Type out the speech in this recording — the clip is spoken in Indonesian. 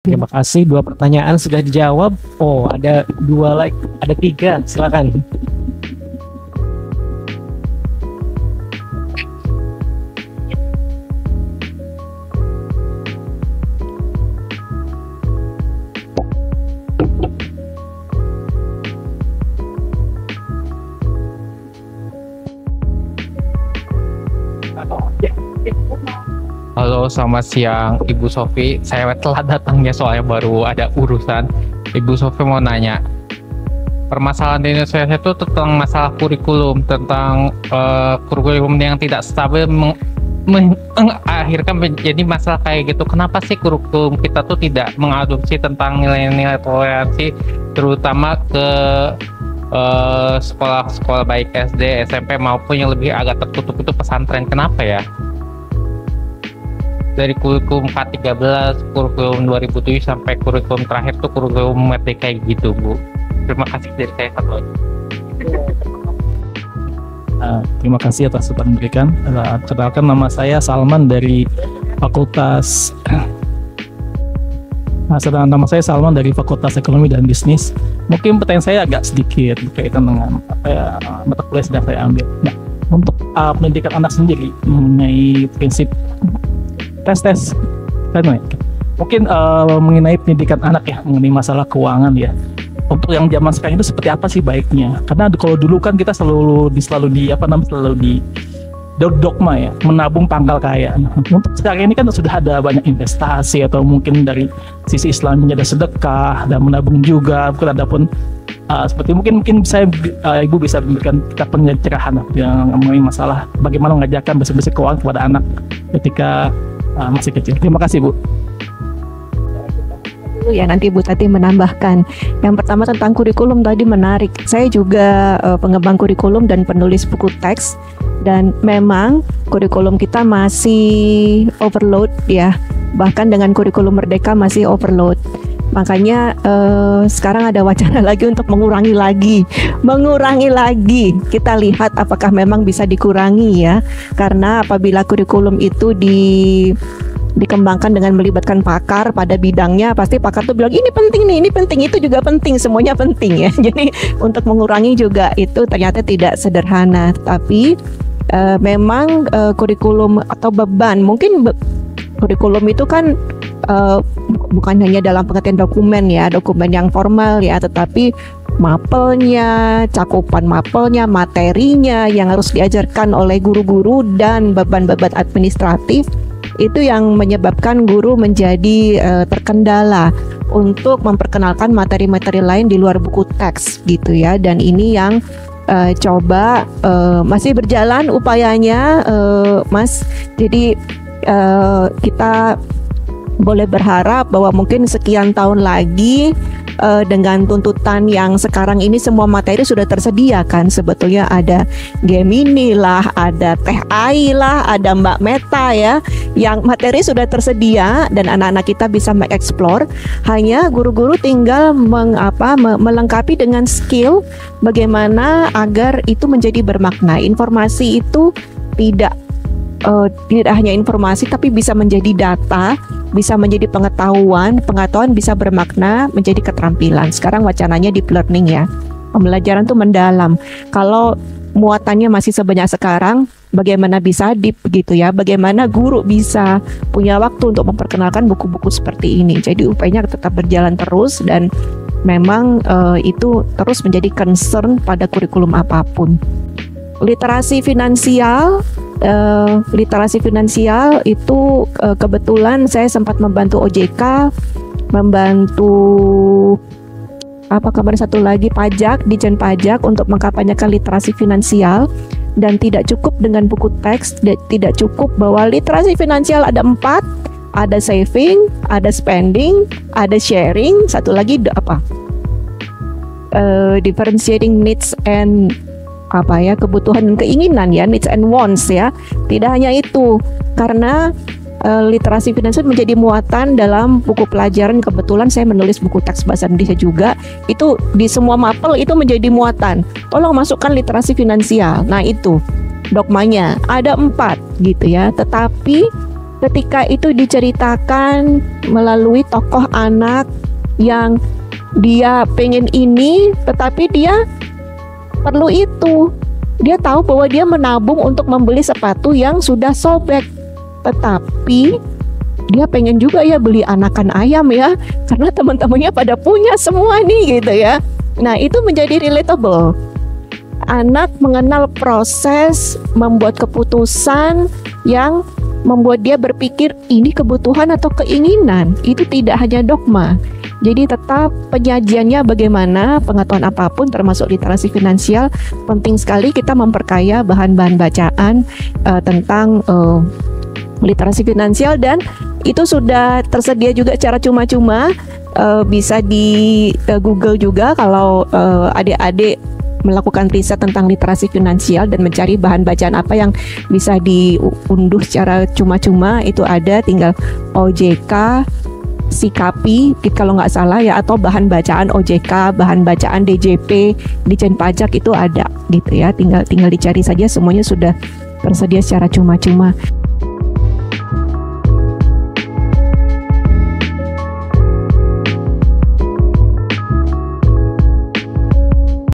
Terima kasih, dua pertanyaan sudah dijawab. Oh, ada dua like, ada tiga, silakan. Halo, selamat siang Ibu Sofi. Saya telah datangnya soalnya baru ada urusan. Ibu Sofi mau nanya, permasalahan di Indonesia itu tentang masalah kurikulum, tentang kurikulum yang tidak stabil mengakhirkan menjadi masalah kayak gitu. Kenapa sih kurikulum kita tuh tidak mengadopsi tentang nilai-nilai toleransi, terutama ke sekolah-sekolah baik SD, SMP maupun yang lebih agak tertutup itu pesantren? Kenapa ya? Dari kurikulum K13, kurikulum 2007 sampai kurikulum terakhir tuh kurikulum merdeka kayak gitu, Bu. Terima kasih dari saya satu lagi. Terima kasih atas kesempatan diberikan. Kenalkan, nama saya Salman dari Fakultas dari Fakultas Ekonomi dan Bisnis. Mungkin pertanyaan saya agak sedikit berkaitan dengan mata kuliah sedang saya ambil. Nah, untuk pendidikan anak sendiri mengenai prinsip tes mungkin mengenai pendidikan anak ya, mengenai masalah keuangan ya, untuk yang zaman sekarang itu seperti apa sih baiknya? Karena kalau dulu kan kita selalu di dogma ya, menabung pangkal kaya. Nah, untuk sekarang ini kan sudah ada banyak investasi, atau mungkin dari sisi Islamnya ada sedekah dan menabung juga. Mungkin ada pun seperti mungkin saya Ibu bisa memberikan kita pencerahan yang mengenai masalah bagaimana mengajarkan basic keuangan kepada anak ketika masih kecil. Terima kasih, Bu. Ya, nanti Bu Tati menambahkan. Yang pertama tentang kurikulum tadi menarik. Saya juga pengembang kurikulum dan penulis buku teks, dan memang kurikulum kita masih overload ya. Bahkan dengan kurikulum merdeka masih overload. Makanya sekarang ada wacana lagi untuk mengurangi lagi. Kita lihat apakah memang bisa dikurangi ya. Karena apabila kurikulum itu dikembangkan dengan melibatkan pakar pada bidangnya, pasti pakar tuh bilang ini penting nih, ini penting, itu juga penting, semuanya penting ya. Jadi untuk mengurangi juga itu ternyata tidak sederhana. Tapi memang kurikulum atau beban, mungkin kurikulum itu kan bukan hanya dalam pengertian dokumen yang formal ya, tetapi mapelnya, cakupan mapelnya, materinya yang harus diajarkan oleh guru-guru, dan beban-beban administratif itu yang menyebabkan guru menjadi terkendala untuk memperkenalkan materi-materi lain di luar buku teks gitu ya. Dan ini yang coba masih berjalan upayanya, Mas. Jadi kita boleh berharap bahwa mungkin sekian tahun lagi dengan tuntutan yang sekarang ini semua materi sudah tersedia kan. Sebetulnya ada Gemini lah, ada Teh Ai lah, ada Mbak Meta ya, yang materi sudah tersedia dan anak-anak kita bisa mengeksplor. Hanya guru-guru tinggal melengkapi dengan skill bagaimana agar itu menjadi bermakna. Informasi itu tidak hanya informasi, tapi bisa menjadi data, bisa menjadi pengetahuan bisa bermakna menjadi keterampilan. Sekarang wacananya deep learning ya, pembelajaran tuh mendalam. Kalau muatannya masih sebanyak sekarang, bagaimana bisa deep gitu ya, bagaimana guru bisa punya waktu untuk memperkenalkan buku-buku seperti ini. Jadi upayanya tetap berjalan terus, dan memang itu terus menjadi concern pada kurikulum apapun. Literasi finansial itu kebetulan saya sempat membantu OJK, membantu satu lagi pajak, Dijen Pajak, untuk mengkampanyekan literasi finansial. Dan tidak cukup dengan buku teks, tidak cukup bahwa literasi finansial ada 4, ada saving, ada spending, ada sharing, satu lagi differentiating needs and kebutuhan dan keinginan ya, needs and wants ya. Tidak hanya itu, karena literasi finansial menjadi muatan dalam buku pelajaran. Kebetulan saya menulis buku teks bahasa Indonesia juga, itu di semua mapel itu menjadi muatan. Tolong masukkan literasi finansial. Nah itu dogmanya ada 4 gitu ya. Tetapi ketika itu diceritakan melalui tokoh anak yang dia pengen ini tetapi dia perlu itu. Dia tahu bahwa dia menabung untuk membeli sepatu yang sudah sobek, tetapi dia pengen juga ya beli anakan ayam ya, karena teman-temannya pada punya semua nih gitu ya. Nah, itu menjadi relatable. Anak mengenal proses membuat keputusan yang membuat dia berpikir ini kebutuhan atau keinginan. Itu tidak hanya dogma. Jadi tetap penyajiannya bagaimana, pengetahuan apapun termasuk literasi finansial, penting sekali kita memperkaya bahan-bahan bacaan tentang literasi finansial, dan itu sudah tersedia juga secara cuma-cuma, bisa di Google juga kalau adik-adik melakukan riset tentang literasi finansial dan mencari bahan bacaan apa yang bisa diunduh secara cuma-cuma, itu ada, tinggal OJK Sikapi kalau nggak salah ya, atau bahan bacaan OJK, bahan bacaan DJP, Ditjen Pajak itu ada gitu ya, tinggal dicari saja, semuanya sudah tersedia secara cuma-cuma.